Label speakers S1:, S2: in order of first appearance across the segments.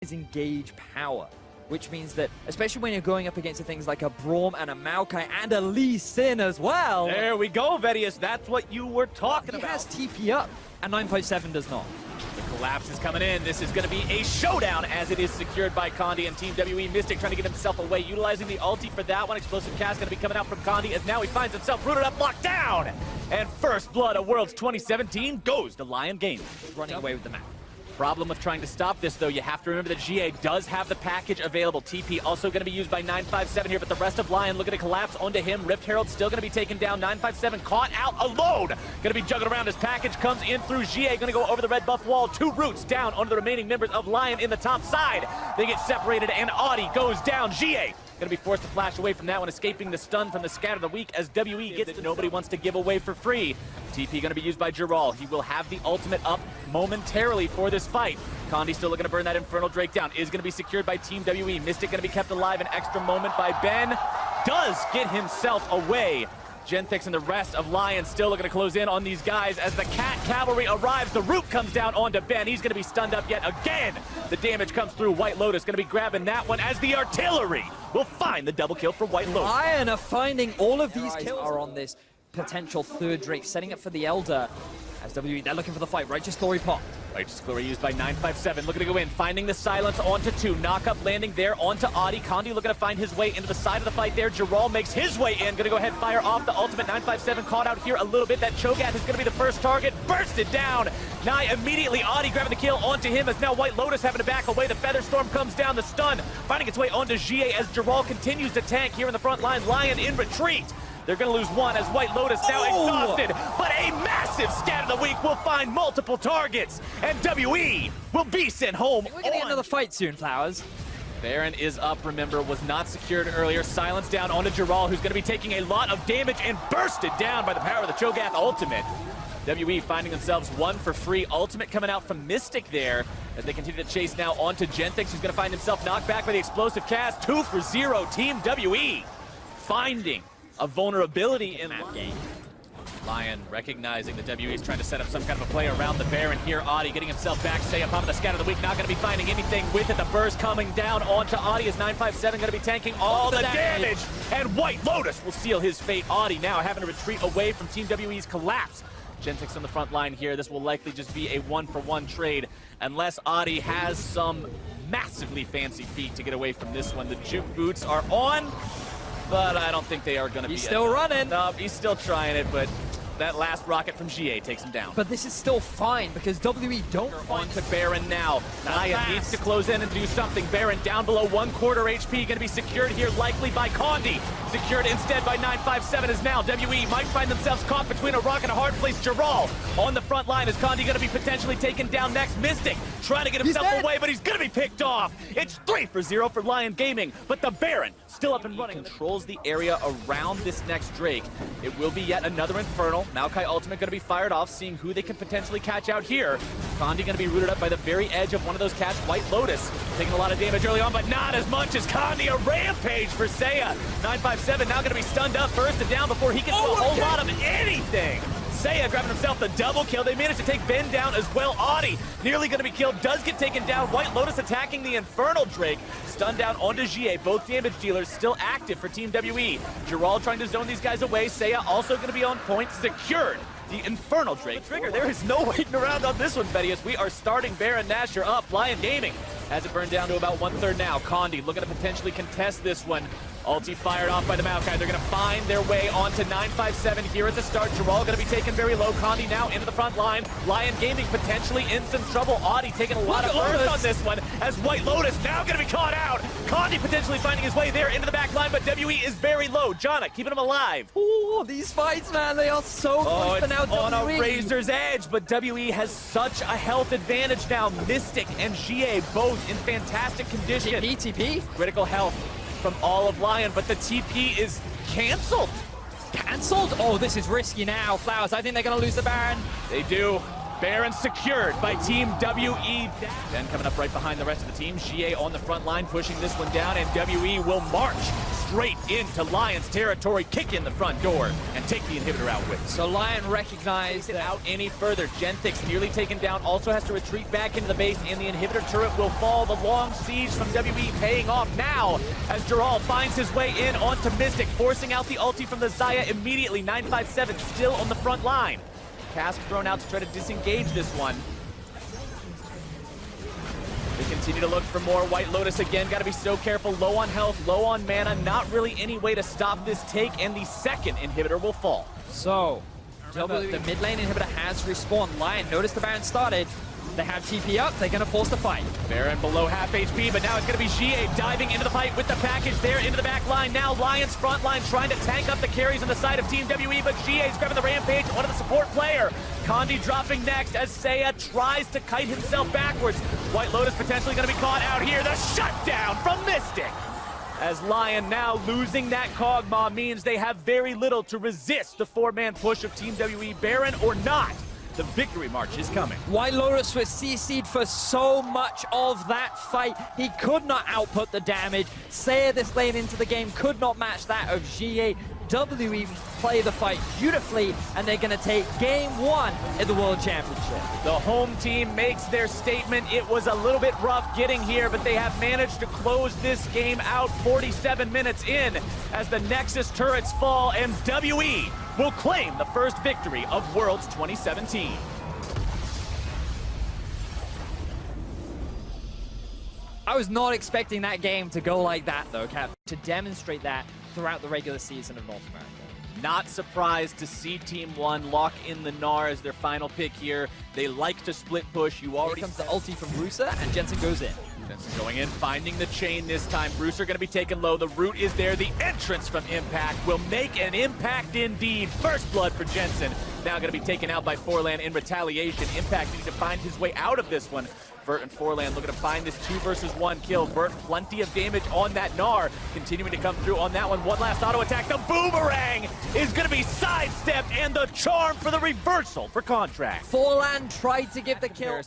S1: is engage power, which means that, especially when you're going up against things like a Braum and a Maokai and a Lee Sin as well.
S2: There we go, Vedius. That's what you were talking about.
S1: He has TP up, and 957 does not.
S2: The collapse is coming in. This is going to be a showdown as it is secured by Condi and Team WE. Mystic trying to get himself away, utilizing the ulti for that one. Explosive cast going to be coming out from Condi as now he finds himself rooted up, locked down. And first blood of Worlds 2017 goes to Lion Gaming.
S1: Running away with the map.
S2: Problem with trying to stop this, though, you have to remember that GA does have the package available. TP also going to be used by 957 here, but the rest of Lion looking to collapse onto him. Rift Herald still going to be taken down. 957 caught out alone. Going to be juggled around. His package comes in through GA. Going to go over the red buff wall. 2 roots down onto the remaining members of Lion in the top side. They get separated, and Audi goes down. GA going to be forced to flash away from that one, escaping the stun from the Scatter of the Week as WE gets that nobody wants to give away for free. TP going to be used by Giral. He will have the ultimate up momentarily for this fight. Condi still looking to burn that Infernal Drake down. Is going to be secured by Team WE. Mystic going to be kept alive. An extra moment by Ben. Does get himself away. Genthix and the rest of Lion still looking to close in on these guys as the Cat Cavalry arrives. The root comes down onto Ben. He's going to be stunned up yet again. The damage comes through. White Lotus going to be grabbing that one as the artillery will find the double kill for White Lotus.
S1: Lion are finding all of these kills are on this potential third Drake, setting up for the Elder. As WE, they're looking for the fight. Righteous Glory pop.
S2: Righteous Glory used by 957, looking to go in, finding the silence onto 2. Knock-up landing there onto Audi. Condi looking to find his way into the side of the fight there. Giral makes his way in, gonna go ahead, fire off the ultimate. 957 caught out here a little bit. That Cho'Gath is gonna be the first target. Bursted down. Nye immediately, Audi grabbing the kill onto him as now White Lotus having to back away. The Featherstorm comes down, the stun, finding its way onto GA as Giral continues to tank here in the front line. Lion in retreat. They're going to lose one as White Lotus now exhausted, but a massive Scatter of the Week will find multiple targets, and WE will be sent home.
S1: We're going to get another fight soon, Flowers.
S2: Baron is up, remember, was not secured earlier. Silence down onto Giral, who's going to be taking a lot of damage and bursted down by the power of the Cho'Gath ultimate. WE finding themselves one for free. Ultimate coming out from Mystic there as they continue to chase now onto Genthix, who's going to find himself knocked back by the explosive cast. 2 for 0, Team WE finding a vulnerability in that game. Lion recognizing that WE is trying to set up some kind of a play around the Baron here. Audi getting himself back. Say up on the Scatter of the Week. Not going to be finding anything with it. The burst coming down onto Audi as 957 going to be tanking all the damage. And White Lotus will seal his fate. Audi now having to retreat away from Team WE's collapse. Genthix on the front line here. This will likely just be a 1-for-1 trade unless Audi has some massively fancy feet to get away from this one. The juke boots are on, but I don't think they are going to be.
S1: He's still running.
S2: No, he's still trying it, but that last rocket from GA takes him down.
S1: But this is still fine because WE don't
S2: on to Baron now. Naya needs to close in and do something. Baron down below 1/4 HP, going to be secured here likely by Condi. Secured instead by 957 is now WE might find themselves caught between a rock and a hard place. Giral on the front line. Is Condi going to be potentially taken down next? Mystic trying to get himself away, but he's going to be picked off. It's 3 for 0 for Lion Gaming, but the Baron still up and running. Controls the area around this next Drake. It will be yet another Infernal. Maokai ultimate going to be fired off, seeing who they can potentially catch out here. Condi going to be rooted up by the very edge of one of those cats. White Lotus taking a lot of damage early on, but not as much as Condi. A rampage for Seiya. 957 now going to be stunned up, bursted down before he can do a whole lot of anything. Seiya grabbing himself the double kill. They managed to take Ben down as well. Audi nearly going to be killed, does get taken down. White Lotus attacking the Infernal Drake. Stunned down onto GA. Both damage dealers still active for Team WE. Giral trying to zone these guys away. Seiya also going to be on point. Secured the Infernal Drake. Trigger, there is no waiting around on this one, Vedius. We are starting Baron Nashor up. Lion Gaming has it burned down to about 1/3 now. Condi looking to potentially contest this one. Ulti fired off by the Maokai. They're going to find their way onto 957 here at the start. Giral going to be taken very low. Condi now into the front line. Lion Gaming potentially in some trouble. Audi taking a lot of burst on this one as White Lotus now going to be caught out. Condi potentially finding his way there into the back line, but WE is very low. Jana keeping him alive.
S1: Ooh, these fights, man, they are so close for now.
S2: On a razor's edge, but WE has such a health advantage now. Mystic and GA both in fantastic condition.
S1: TP.
S2: Critical health from all of Lion, but the TP is canceled.
S1: Cancelled? Oh, this is risky now, Flowers. I think they're going to lose the Baron.
S2: They do. Baron secured by Team WE. Then coming up right behind the rest of the team. GA on the front line, pushing this one down, and WE will march straight into Lion's territory, kick in the front door, and take the inhibitor out with.
S1: So Lion recognized
S2: That out any further. Genthix nearly taken down, also has to retreat back into the base, and the inhibitor turret will fall. The long siege from WE paying off now as Dural finds his way in onto Mystic, forcing out the ulti from the Xayah immediately. 957 still on the front line. Cask thrown out to try to disengage this one. They continue to look for more. White Lotus again, got to be so careful. Low on health, low on mana. Not really any way to stop this take, and the second inhibitor will fall.
S1: So, the mid lane inhibitor has respawned. Lion, notice the Baron started. They have TP up, they're going to force the fight.
S2: Baron below half HP, but now it's going to be GA diving into the fight with the package there into the back line. Now Lion's front line trying to tank up the carries on the side of Team WE, but GA's grabbing the rampage, one of the support player. Condi dropping next as Seiya tries to kite himself backwards. White Lotus potentially going to be caught out here. The shutdown from Mystic. As Lion now losing that Kog'Maw means they have very little to resist the four-man push of Team WE. Baron or not, the victory march is coming.
S1: White Lotus was CC'd for so much of that fight. He could not output the damage. Seiya this lane into the game could not match that of GA. WE play the fight beautifully, and they're going to take game one in the World Championship.
S2: The home team makes their statement. It was a little bit rough getting here, but they have managed to close this game out 47 minutes in as the Nexus turrets fall, and WE will claim the first victory of Worlds 2017.
S1: I was not expecting that game to go like that, though, Cap, to demonstrate that throughout the regular season of North America.
S2: Not surprised to see Team 1 lock in the Gnar as their final pick here. They like to split push. You already
S1: Here comes the ulti from Rusa, and Jensen goes in.
S2: Jensen going in, finding the chain this time. Brewster going to be taken low. The root is there. The entrance from Impact will make an impact indeed. First blood for Jensen. Now going to be taken out by Forlan in retaliation. Impact needs to find his way out of this one. Vert and Forlan looking to find this 2 versus 1 kill. Vert, plenty of damage on that Gnar. Continuing to come through on that one. One last auto attack. The boomerang is going to be sidestepped, and the charm for the reversal for Contract.
S1: Forlan tried to give the kill.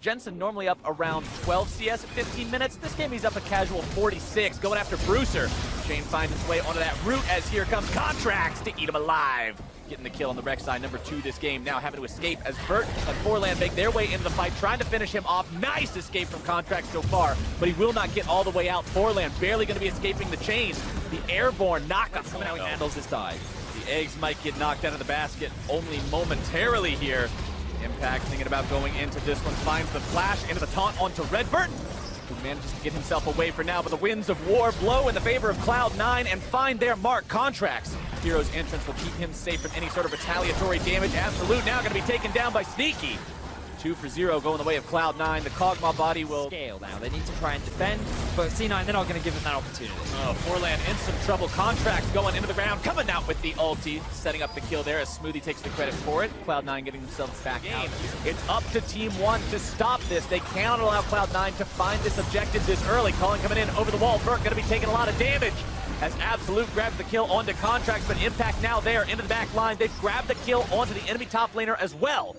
S2: Jensen normally up around 12 CS at 15 minutes. This game he's up a casual 46, going after Brewster. Shane finds his way onto that route as here comes Contracts to eat him alive. Getting the kill on the Rek'Sai, number 2 this game, now having to escape as Vert and Forlan make their way into the fight, trying to finish him off. Nice escape from Contracts so far, but he will not get all the way out. Forlan barely going to be escaping the chains. The airborne knockup coming out.
S1: He handles this dive.
S2: The eggs might get knocked out of the basket only momentarily here. Impact thinking about going into this one, finds the flash into the taunt onto Redbird, who manages to get himself away for now, but the winds of war blow in the favor of Cloud9 and find their mark. Contracts. Hero's entrance will keep him safe from any sort of retaliatory damage. Absolute now going to be taken down by Sneaky. 2 for 0 going the way of Cloud9. The Kog'Maw body will
S1: scale now. They need to try and defend, but C9, they're not going to give him that opportunity.
S2: Oh, Forlan in some trouble. Contracts going into the ground, coming out with the ulti, setting up the kill there as Smoothie takes the credit for it. Cloud9 getting themselves back out. It's up to Team 1 to stop this. They cannot allow Cloud9 to find this objective this early. Calling coming in over the wall. Vert going to be taking a lot of damage as Absolute grabs the kill onto Contracts, but Impact now there into the back line. They've grabbed the kill onto the enemy top laner as well.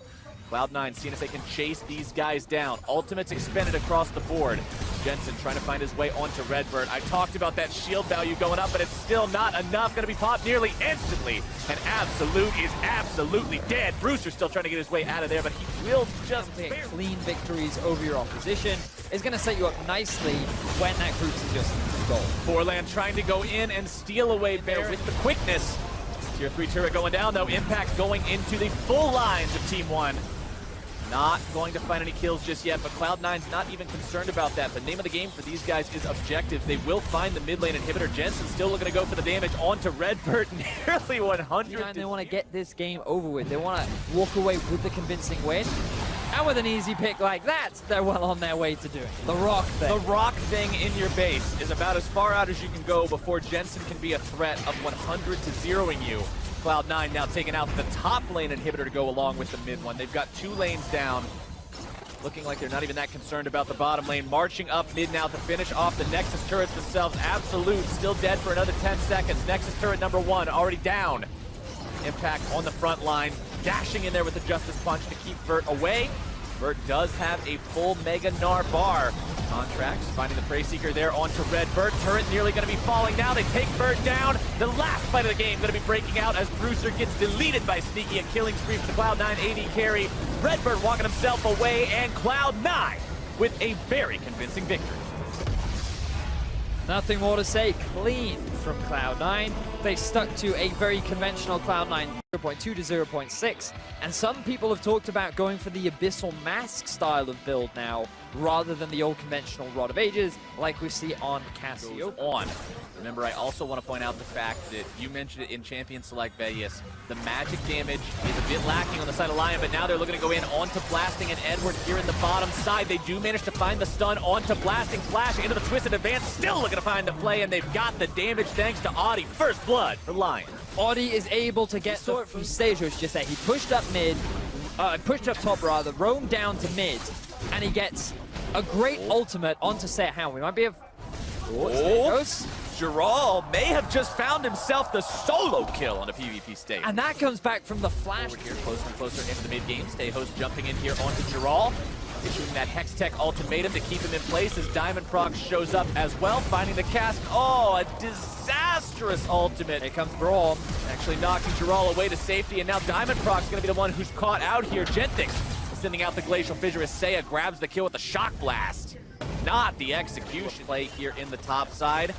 S2: Cloud9 seeing if they can chase these guys down. Ultimates expended across the board. Jensen trying to find his way onto Redbird. I talked about that shield value going up, but it's still not enough. Going to be popped nearly instantly. And Absolute is absolutely dead. Brewster still trying to get his way out of there, but he will just
S1: clean victories over your opposition is going to set you up nicely when that group's in just goal.
S2: Forlan trying to go in and steal away Bear with the quickness. Tier 3 turret going down, though. Impact going into the full lines of Team 1. Not going to find any kills just yet, but Cloud9's not even concerned about that. The name of the game for these guys is objectives. They will find the mid lane inhibitor. Jensen still looking to go for the damage onto Redbird. Nearly 100.
S1: They want to get this game over with. They want to walk away with the convincing win. And with an easy pick like that, they're well on their way to doing it. The rock thing.
S2: The rock thing in your base is about as far out as you can go before Jensen can be a threat of 100 to 0ing you. Cloud9 now taking out the top lane inhibitor to go along with the mid one. They've got 2 lanes down. Looking like they're not even that concerned about the bottom lane. Marching up mid now to finish off the Nexus turrets themselves. Absolute still dead for another 10 seconds. Nexus turret number 1 already down. Impact on the front line. Dashing in there with the Justice Punch to keep Vert away. Vert does have a full Mega Gnar bar. Contracts finding the Prey Seeker there onto Redbird. Turret nearly going to be falling now. They take Bird down. The last fight of the game going to be breaking out as Bruiser gets deleted by Sneaky. A killing spree for the Cloud9 AD carry. Redbird walking himself away, and Cloud9 with a very convincing victory.
S1: Nothing more to say. Clean from Cloud9. They stuck to a very conventional Cloud9 0.2 to 0.6, and some people have talked about going for the Abyssal Mask style of build now, rather than the old conventional Rod of Ages, like we see on Cassio.
S2: Remember, I also want to point out the fact that you mentioned it in Champion Select Vegas. The magic damage is a bit lacking on the side of Lion, but now they're looking to go in onto Blasting and Edward here in the bottom side. They do manage to find the stun onto Blasting. Flash into the Twisted Advance, still looking to find the play, and they've got the damage thanks to Audi. First blood for Lion.
S1: Audi is able to get the from Stejos just there. He pushed up mid, pushed up top rather, roamed down to mid, and he gets a great ultimate onto Seiya. We might be
S2: Giral may have just found himself the solo kill on a PvP stage.
S1: And that comes back from the flash.
S2: Here, closer and closer into the mid game. Stejos jumping in here onto Giral, issuing that Hex Tech ultimatum to keep him in place as Diamond Proc shows up as well, finding the cast. Oh, a disastrous ultimate.
S1: Here comes Brawl.
S2: Actually knocking Giral away to safety, and now Diamond Proc's going to be the one who's caught out here. Gentix sending out the Glacial Fissure as Seiya grabs the kill with the Shock Blast. Not the execution play here in the top side.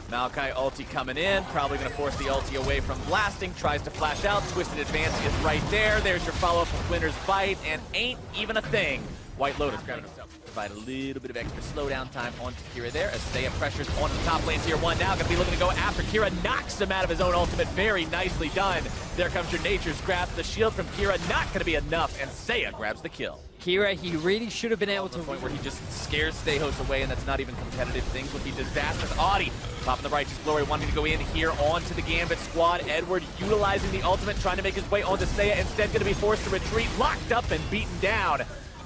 S2: Maokai ulti coming in, probably going to force the ulti away from Blasting, tries to flash out, Twisted Advance is right there. There's your follow-up with Winner's Bite, and ain't even a thing. White Lotus grabbing himself. Provide a little bit of extra slowdown time onto Kira there as Seiya pressures onto the top lane. Tier 1 now going to be looking to go after Kira, knocks him out of his own ultimate. Very nicely done. There comes your Nature's Grasp. The shield from Kira not going to be enough, and Seiya grabs the kill.
S1: Kira, he really should have been able to...
S2: point where he just scares Stejos away, and that's not even competitive. Things would be disastrous. Audi popping the Righteous Glory, wanting to go in here onto the Gambit squad. Edward utilizing the ultimate, trying to make his way onto Seiya. Instead, going to be forced to retreat, locked up and beaten down.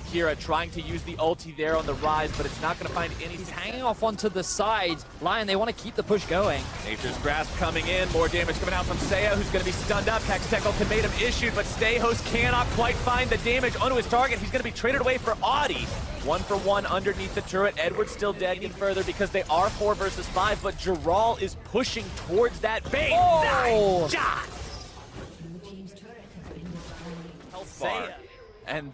S2: Kira trying to use the ulti there on the rise, but it's not going to find any...
S1: He's hanging off onto the side. Lion, they want to keep the push going.
S2: Nature's Grasp coming in. More damage coming out from Seiya, who's going to be stunned up. Hex Tech ultimatum issued, but Stejos cannot quite find the damage onto his target. He's going to be traded away for Audi. 1-for-1 underneath the turret. Edward's still dead any further because they are 4 versus 5, but Giral is pushing towards that base.
S1: Oh!
S2: Nice shot! Seiya. And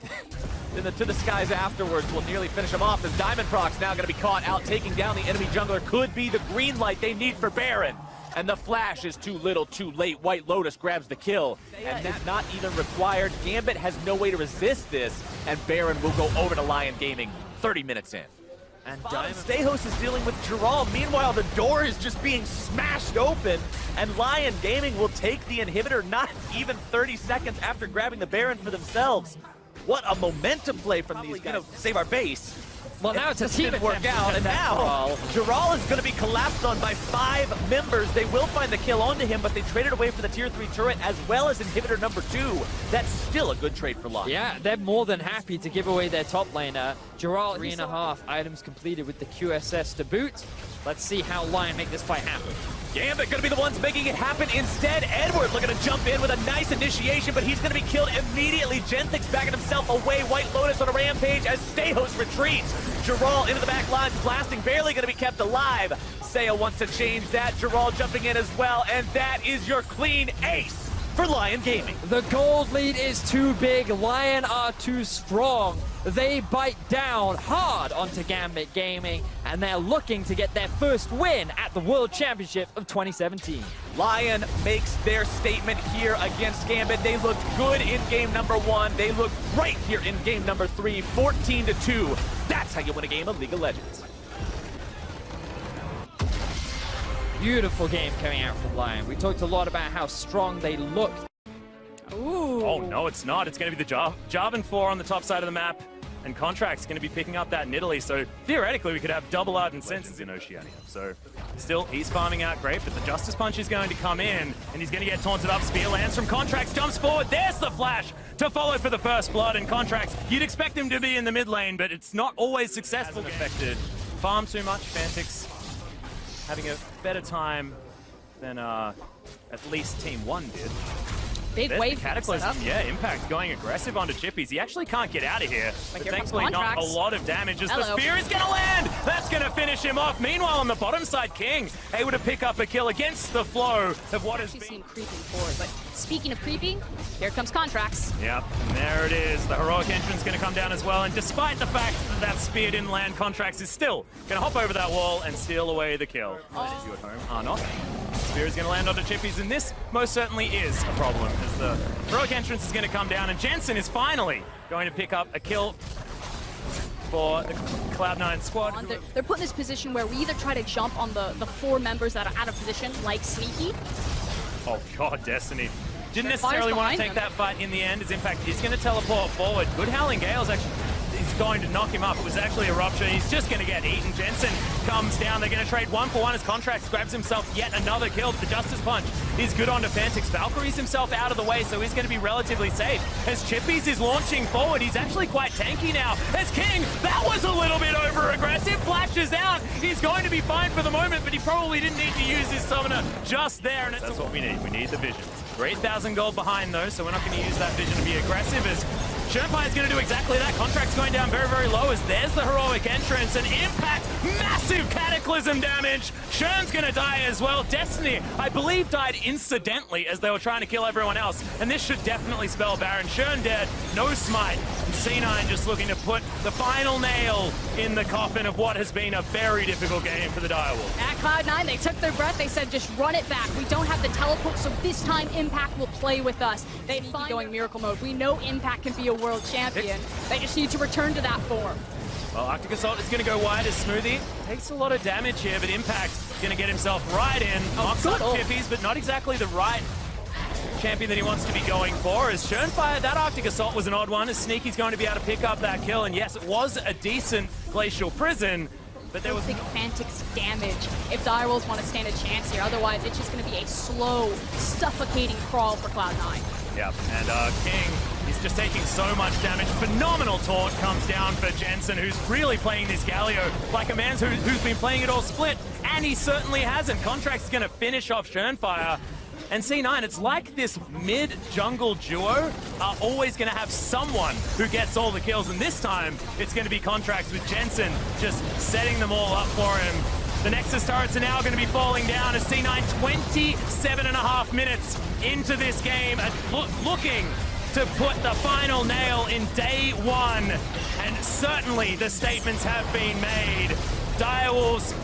S2: then to the skies afterwards will nearly finish him off as Diamond Proc's now going to be caught out, taking down the enemy jungler. Could be the green light they need for Baron. And the flash is too little, too late. White Lotus grabs the kill, and that's not even required. Gambit has no way to resist this, and Baron will go over to Lion Gaming 30 minutes in. And Stejos is dealing with Giral. Meanwhile, the door is just being smashed open, and Lion Gaming will take the inhibitor not even 30 seconds after grabbing the Baron for themselves. What a momentum play from these guys. Save our base.
S1: Well, now it's a team
S2: work out, and now Giral is going to be collapsed on by 5 members. They will find the kill onto him, but they traded away for the tier 3 turret as well as inhibitor number 2. That's still a good trade for Lion.
S1: Yeah, they're more than happy to give away their top laner. Giral, 3.5 items completed with the QSS to boot. Let's see how Lion make this fight happen.
S2: Gambit going to be the ones making it happen instead. Edward looking to jump in with a nice initiation, but he's going to be killed immediately. Gentix backing himself away. White Lotus on a rampage as Stejos retreats. Giral into the back lines. Blasting barely going to be kept alive. Seiya wants to change that. Giral jumping in as well, and that is your clean ace for Lion Gaming.
S1: The gold lead is too big. Lion are too strong. They bite down hard onto Gambit Gaming, and they're looking to get their first win at the World Championship of 2017.
S2: Lion makes their statement here against Gambit. They looked good in game number 1. They looked great here in game number 3, 14-2. That's how you win a game of League of Legends.
S1: Beautiful game coming out from Lion. We talked a lot about how strong they looked. Ooh.
S3: Oh, no, it's not. It's going to be the Jarvan 4 on the top side of the map, and Contract's going to be picking up that Nidalee, so theoretically we could have double Ardent Senses in Oceania. So still, he's farming out great, but the Justice Punch is going to come in, and he's going to get taunted up. Spear lands from Contracts, jumps forward. There's the flash to follow for the first blood, and Contracts, you'd expect him to be in the mid lane, but it's not always successful. Affected. Farm too much, Fantix having a better time than at least Team 1 did.
S4: Big
S3: There's
S4: wave
S3: the Cataclysm.
S4: setup.
S3: Yeah, Impact going aggressive onto Chippies. He actually can't get out of here. But
S4: here comes
S3: thankfully not a
S4: Contracts.
S3: lot of damage as the
S4: Hello.
S3: spear is going to land. That's going to finish him off. Meanwhile, on the bottom side, King able to pick up a kill against the flow of what has
S4: Actually
S3: been.
S4: seen creeping forward, but speaking of creeping, here comes Contracts.
S3: Yep, and there it is. The heroic entrance going to come down as well. And despite the fact that that spear didn't land, Contracts is still going to hop over that wall and steal away the kill. But you at home are not. Spear is going to land onto Chippies, and this most certainly is a problem as the heroic entrance is going to come down, and Jensen is finally going to pick up a kill for the Cloud9 squad.
S4: They're put in this position where we either try to jump on the 4 members that are out of position, like Sneaky.
S3: Oh god, Destiny. Didn't
S4: Their
S3: necessarily
S4: fire's
S3: want to
S4: behind
S3: take that fight in the end, as Impact is going to teleport forward. Good Howling Gale's actually he's going to knock him up. It was actually a rupture. He's just going to get eaten. Jensen comes down. They're going to trade 1-for-1 as Contracts grabs himself yet another kill. The Justice Punch is good onto Fantix. Valkyrie's himself out of the way, so he's going to be relatively safe. As Chippies is launching forward, he's actually quite tanky now. As King, that was a little bit over-aggressive. Flashes out. He's going to be fine for the moment, but he probably didn't need to use his summoner just there. And that's what we need. We need the vision. We're 8,000 gold behind, though, so we're not going to use that vision to be aggressive as Sherpai is going to do exactly that. Contract's going down very, very low as there's the heroic entrance and Impact. Massive Cataclysm damage. Shern's going to die as well. Destiny, I believe, died incidentally as they were trying to kill everyone else. And this should definitely spell Baron. Shern dead, no smite. And C9 just looking to put the final nail in the coffin of what has been a very difficult game for the Direwolves.
S4: At Cloud9, they took their breath. They said, just run it back. We don't have the teleport, so this time Impact will play with us. They find going Miracle Mode. We know Impact can be a world champion. They just need to return to that form.
S3: Well, Arctic Assault is going to go wide as Smoothie takes a lot of damage here, but Impact going to get himself right in. Knocks up Chippies, but not exactly the right champion that he wants to be going for. As Shern fired that Arctic Assault was an odd one, as Sneaky's going to be able to pick up that kill. And yes, it was a decent Glacial Prison, but there was
S4: big Fantix damage if Direwolves want to stand a chance here. Otherwise, it's just going to be a slow, suffocating crawl for Cloud9.
S3: Yep, and King, he's just taking so much damage. Phenomenal taunt comes down for Jensen, who's really playing this Galio like a man who's been playing it all split, and he certainly hasn't. Contract's going to finish off Shernfire. And C9, it's like this mid-jungle duo are always going to have someone who gets all the kills, and this time it's going to be Contracts with Jensen just setting them all up for him. The Nexus turrets are now going to be falling down as C9 27.5 minutes into this game and looking to put the final nail in day one. And certainly the statements have been made. Direwolves,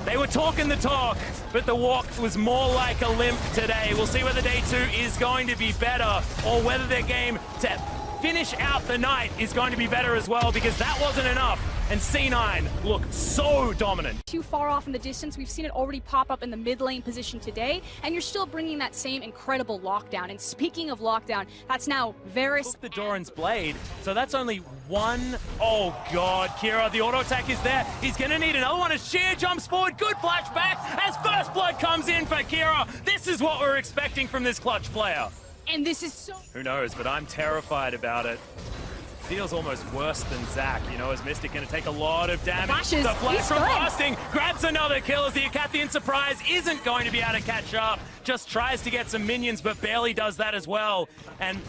S3: they were talking the talk, but the walk was more like a limp today. We'll see whether day 2 is going to be better or whether their game to finish out the night is going to be better as well, because that wasn't enough. And C9 look so dominant.
S4: Too far off in the distance. We've seen it already pop up in the mid lane position today, and you're still bringing that same incredible lockdown. And speaking of lockdown, that's now Varus.
S3: The Doran's Blade, so that's only one. Oh god, Kira, the auto attack is there. He's gonna need another one as Sheer jumps forward. Good flashback as First Blood comes in for Kira. This is what we're expecting from this clutch player.
S4: And this is so...
S3: Who knows, but I'm terrified about it. Feels almost worse than Zac, you know, as Mystic going to take a lot of damage. The flash from Blasting grabs another kill as the Acathian Surprise isn't going to be able to catch up. Just tries to get some minions, but barely does that as well. And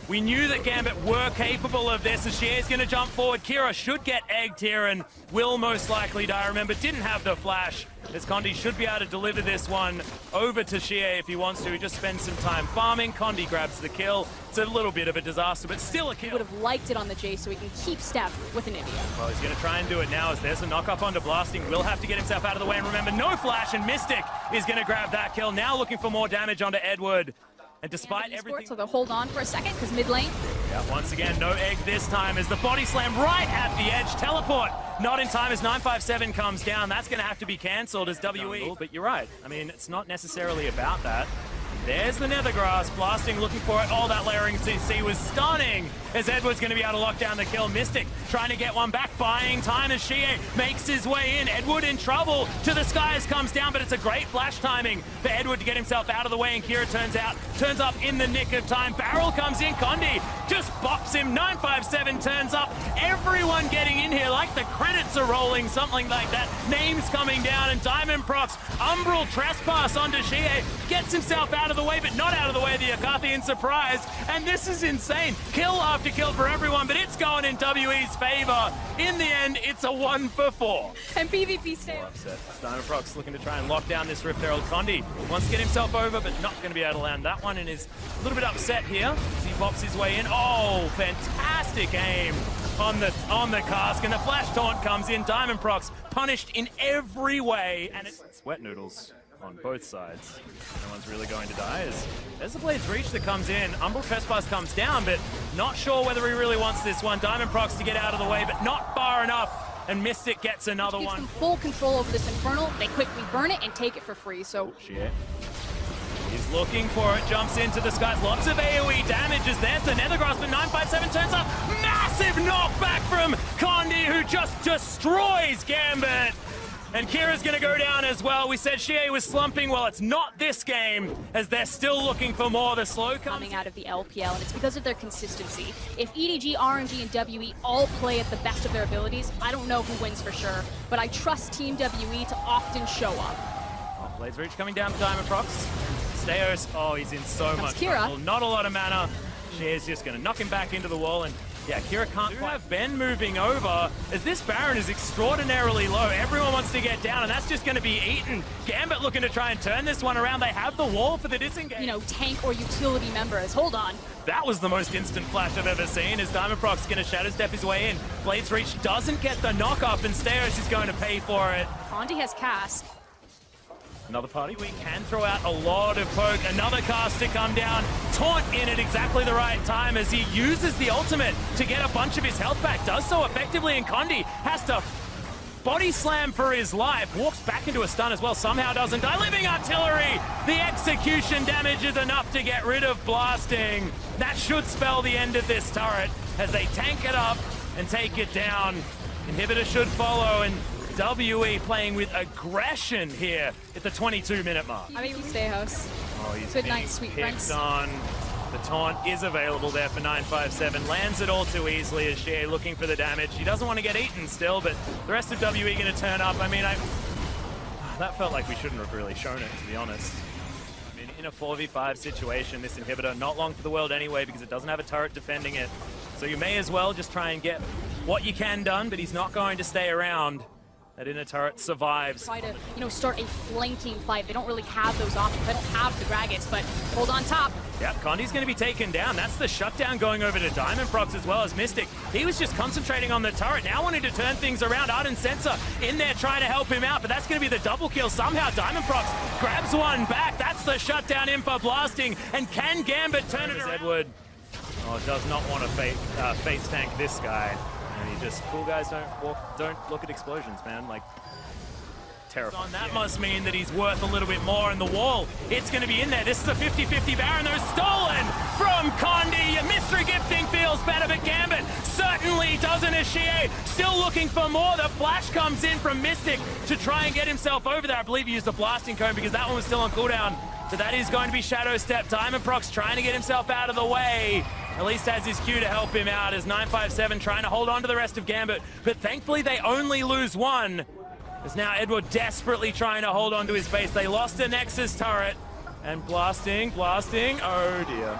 S3: we knew that Gambit were capable of this as Sheer's going to jump forward. Kira should get egged here and will most likely die. Remember, didn't have the flash. As Condi should be able to deliver this one over to Sheer if he wants to. He just spends some time farming. Condi grabs the kill. It's a little bit of a disaster, but still a kill.
S4: He would have liked it on the J so he can keep step with Anivia.
S3: Well, he's going to try and do it now as there's a knock-up onto Blasting. Will have to get himself out of the way. And remember, no flash, and Mystic is going to grab that kill. Now looking for more damage onto Edward. And despite everything...
S4: So they'll hold on for a second because mid lane.
S3: Yeah, once again, no egg this time as the body slam right at the edge. Teleport not in time as 957 comes down. That's going to have to be cancelled as WE. But you're right. I mean, it's not necessarily about that. There's the Nethergrass, Blasting looking for it. Oh, that layering CC was stunning as Edward's going to be able to lock down the kill. Mystic trying to get one back, buying time as Shie makes his way in. Edward in trouble. To the skies comes down, but it's a great flash timing for Edward to get himself out of the way, and Kira turns up in the nick of time. Barrel comes in, Condi just bops him. 957 turns up. Everyone getting in here like the credits are rolling, something like that. Names coming down, and Diamond procs Umbral Trespass onto Shie, gets himself out of of the way, but not out of the way of the Akathian surprise. And this is insane. Kill after kill for everyone, but it's going in WE's favor. In the end, it's a 1 for 4.
S4: And PvP stay
S3: upset. Diamondprox looking to try and lock down this Rift Herald. Condi wants to get himself over, but not going to be able to land that one, and is a little bit upset here as he pops his way in. Oh, fantastic aim on the cask, and the flash taunt comes in. Diamondprox punished in every way, and it's sweat noodles on both sides. No one's really going to die. As the Blade's Reach that comes in, Umbral Trespass comes down, but not sure whether he really wants this one. Diamondprox to get out of the way, but not far enough, and Mystic gets another one.
S4: Gives them full control over this Infernal. They quickly burn it and take it for free, so...
S3: Shit. He's looking for it, jumps into the skies. Lots of AoE damages. There's the Nether Grasp, but 957 turns up. Massive knockback from Condi, who just destroys Gambit. And Kira's going to go down as well. We said Xie was slumping. Well, it's not this game, as they're still looking for more. The slow
S4: coming out of the LPL, and it's because of their consistency. If EDG, RNG, and WE all play at the best of their abilities, I don't know who wins for sure, but I trust Team WE to often show up.
S3: Oh, Blade's Reach coming down to Diamondprox. Steos, oh, he's in so much trouble. Not a lot of mana. Xie's just going to knock him back into the wall, and yeah, Kira can't have Ben moving over, as this Baron is extraordinarily low. Everyone wants to get down, and that's just going to be eaten. Gambit looking to try and turn this one around. They have the wall for the disengage.
S4: You know, tank or utility members. Hold on.
S3: That was the most instant flash I've ever seen, as Diamondprox going to Shadow Step his way in. Blade's Reach doesn't get the knock up, and Steos is going to pay for it.
S4: Condi has cast.
S3: Another party, we can throw out a lot of poke. Another cast to come down. Taunt in at exactly the right time as he uses the ultimate to get a bunch of his health back. Does so effectively, and Condi has to body slam for his life. Walks back into a stun as well. Somehow doesn't die. Living Artillery! The execution damage is enough to get rid of blasting. That should spell the end of this turret as they tank it up and take it down. Inhibitor should follow, and WE playing with aggression here at the 22-minute mark.
S4: I mean, stay house.
S3: Oh, he's
S4: good night, sweet
S3: prince. On. The taunt is available there for 957. Lands it all too easily as Xie looking for the damage. He doesn't want to get eaten still, but the rest of WE going to turn up. I mean, that felt like we shouldn't have really shown it, to be honest. I mean, in a 4v5 situation, this inhibitor, not long for the world anyway, because it doesn't have a turret defending it. So you may as well just try and get what you can done, but he's not going to stay around. That inner turret survives.
S4: Try to, you know, start a flanking fight. They don't really have those options. They don't have the Dragons, but hold on top.
S3: Yeah, Condi's going to be taken down. That's the shutdown going over to Diamondprox as well as Mystic. He was just concentrating on the turret, now wanting to turn things around. Ardent Sensor in there trying to help him out, but that's going to be the double kill. Somehow Diamondprox grabs one back. That's the shutdown in for blasting. And can Gambit turn it around? Edward does not want to face tank this guy. And he just, cool guys don't look at explosions, man. Like, terrifying. That must mean that he's worth a little bit more in the wall. It's going to be in there. This is a 50-50 Baron. They're stolen from Condi. Your mystery gifting feels better, but Gambit certainly doesn't as Xie. Still looking for more. The flash comes in from Mystic to try and get himself over there. I believe he used the blasting cone because that one was still on cooldown. So that is going to be Shadow Step. Diamondprox trying to get himself out of the way. At least has his Q to help him out as 957 trying to hold on to the rest of Gambit. But thankfully they only lose one. As now Edward desperately trying to hold on to his base. They lost a Nexus turret. And blasting, oh dear.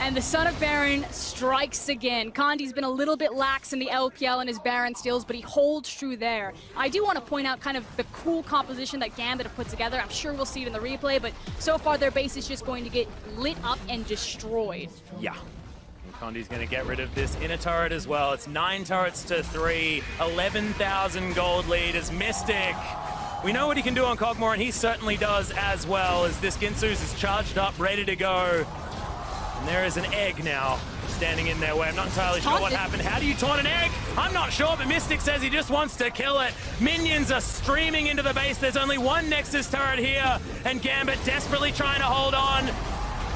S4: And the Son of Baron strikes again. Condi's been a little bit lax in the LPL and his Baron steals, but he holds true there. I do want to point out kind of the cool composition that Gambit have put together. I'm sure we'll see it in the replay, but so far their base is just going to get lit up and destroyed.
S3: Yeah. And Condi's going to get rid of this inner turret as well. It's 9 turrets to 3, 11,000 gold lead as Mystic. We know what he can do on Kog'Maw, and he certainly does as well, as this Ginsu's is charged up, ready to go. And there is an egg now standing in their way. I'm not entirely sure what happened. How do you taunt an egg? I'm not sure, but Mystic says he just wants to kill it. Minions are streaming into the base. There's only one Nexus turret here, and Gambit desperately trying to hold on.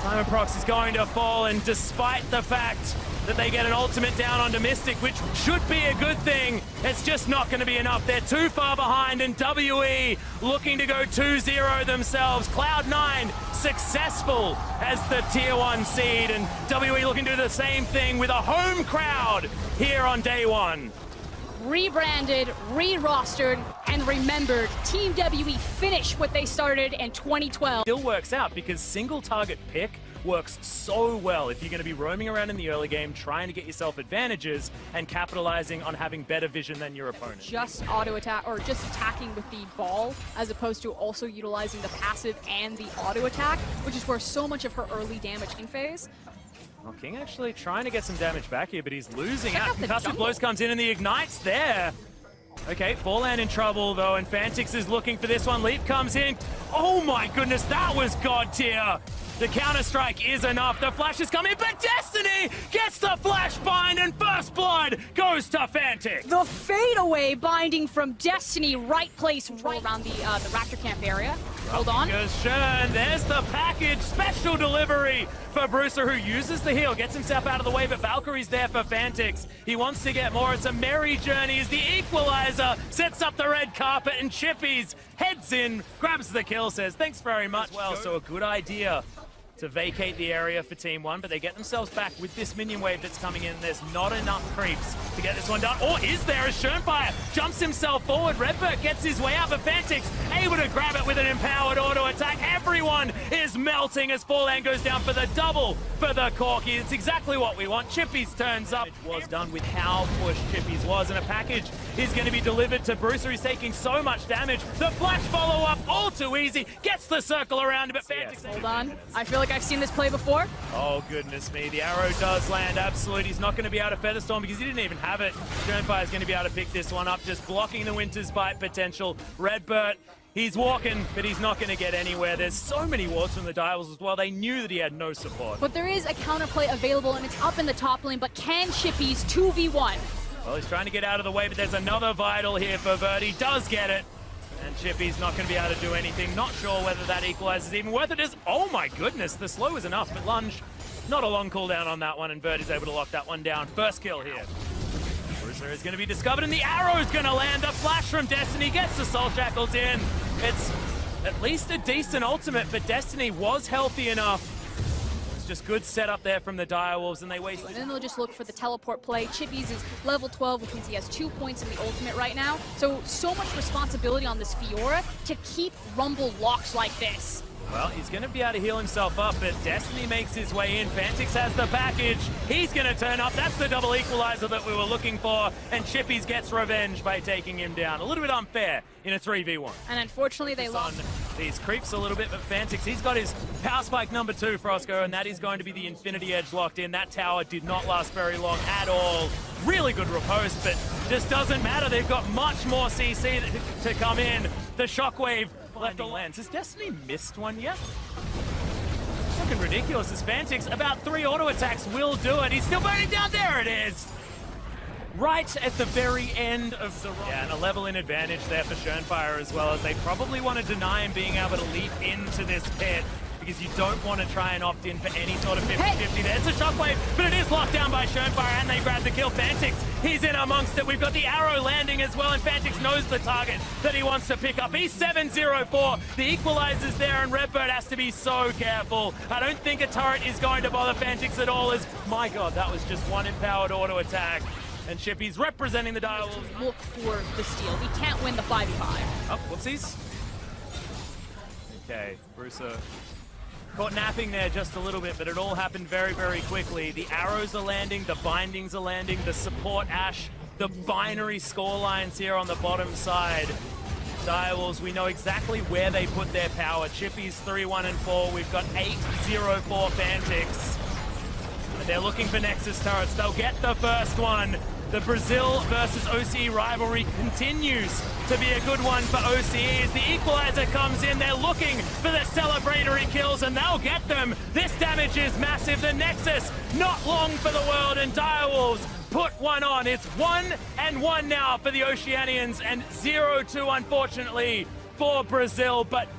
S3: Diamondprox is going to fall, and despite the fact that they get an ultimate down onto Mystic, which should be a good thing, it's just not going to be enough. They're too far behind, and WE looking to go 2-0 themselves. Cloud9 successful as the Tier 1 seed, and WE looking to do the same thing with a home crowd here on day one.
S4: rebranded, re-rostered, and remembered. Team WE finished what they started in 2012.
S3: Still works out because single target pick works so well if you're going to be roaming around in the early game trying to get yourself advantages and capitalizing on having better vision than your opponent.
S4: Just auto attack, or just attacking with the ball, as opposed to also utilizing the passive and the auto attack, which is where so much of her early damage can phase.
S3: Well, King actually trying to get some damage back here, but he's losing
S4: Check
S3: out.
S4: out the
S3: Concussive
S4: jungle.
S3: Blows comes in and the Ignite's there. Okay, Forlan in trouble though, and Fantix is looking for this one. Leap comes in. Oh my goodness, that was God tier. The counter-strike is enough. The flash is coming, but Destiny gets the flash bind, and first blood goes to Fantix.
S4: The fadeaway binding from Destiny, right place, right around the Raptor camp area. Hold on.
S3: Goes Shern, there's the package, special delivery for Bruiser, who uses the heal, gets himself out of the way, but Valkyrie's there for Fantix. He wants to get more. It's a merry journey as the equalizer sets up the red carpet, and Chippy's heads in, grabs the kill, says thanks very much. Well, so a good idea to vacate the area for Team 1, but they get themselves back with this minion wave that's coming in. There's not enough creeps to get this one done. Or is there, as Schönfire jumps himself forward. Redbird gets his way out, but Fantix able to grab it with an empowered auto attack. Everyone is melting as Forlan goes down for the double for the Corky. It's exactly what we want. Chippy's turns up. It was done with how pushed Chippy's was, and a package is going to be delivered to Bruiser. He's taking so much damage. The flash follow-up, all too easy. Gets the circle around, but Fantix...
S4: Hold on. I feel like I've seen this play before.
S3: Oh, goodness me. The arrow does land absolute. He's not going to be able to Featherstorm because he didn't even have it. Schönfire is going to be able to pick this one up, just blocking the Winter's Bite potential. Redbird, he's walking, but he's not going to get anywhere. There's so many wards from the Dials as well. They knew that he had no support.
S4: But there is a counterplay available, and it's up in the top lane, but can Chippy's 2v1?
S3: Well, he's trying to get out of the way, but there's another Vital here for Vert. He does get it. And Chippy's not going to be able to do anything. Not sure whether that equalizer is even worth it. Oh my goodness, the slow is enough, but Lunge, not a long cooldown on that one, and Vert is able to lock that one down. First kill here. Bruiser is going to be discovered, and the arrow is going to land. The flash from Destiny gets the Soul Shackles in. It's at least a decent ultimate, but Destiny was healthy enough. Just good setup there from the Direwolves, and they wasted.
S4: And then they'll just look for the teleport play. Chippy's is level 12, which means he has 2 points in the ultimate right now. So much responsibility on this Fiora to keep Rumble locked like this.
S3: Well, he's going to be able to heal himself up, but Destiny makes his way in. Fantix has the package. He's going to turn up. That's the double equalizer that we were looking for, and Chippy's gets revenge by taking him down. A little bit unfair in a 3v1.
S4: And unfortunately, they lost.
S3: These creeps a little bit, but Fantix, he's got his power spike number 2, Frosco, and that is going to be the Infinity Edge locked in. That tower did not last very long at all. Really good riposte, but just doesn't matter. They've got much more CC to come in. The Shockwave left on lands. Has Destiny missed one yet? It's looking ridiculous as Fantix, about 3 auto attacks will do it. He's still burning down. There it is. Right at the very end of the run. Yeah, and a level in advantage there for Schönfire as well, as they probably want to deny him being able to leap into this pit, because you don't want to try and opt in for any sort of 50-50. There's a Shockwave, but it is locked down by Schönfire, and they grab the kill. Fantix, he's in amongst it. We've got the arrow landing as well, and Fantix knows the target that he wants to pick up. He's 7-0-4. The equalizer's there, and Redbird has to be so careful. I don't think a turret is going to bother Fantix at all, as, my God, that was just one empowered auto attack. And Chippy's representing the Direwolves.
S4: Look for the steal. We can't win the 5v5.
S3: Oh, whoopsies. Okay, Bruiser caught napping there just a little bit, but it all happened very, very quickly. The arrows are landing, the bindings are landing, the support Ash, the binary score lines here on the bottom side. Direwolves, we know exactly where they put their power. Chippy's 3-1-4. We've got 8-0-4 Fantix. They're looking for Nexus turrets. They'll get the first one. The Brazil versus OCE rivalry continues to be a good one for OCE as the equalizer comes in. They're looking for the celebratory kills, and they'll get them. This damage is massive. The Nexus, not long for the world, and Direwolves put one on. It's 1-1 now for the Oceanians, and 0-2, unfortunately, for Brazil. But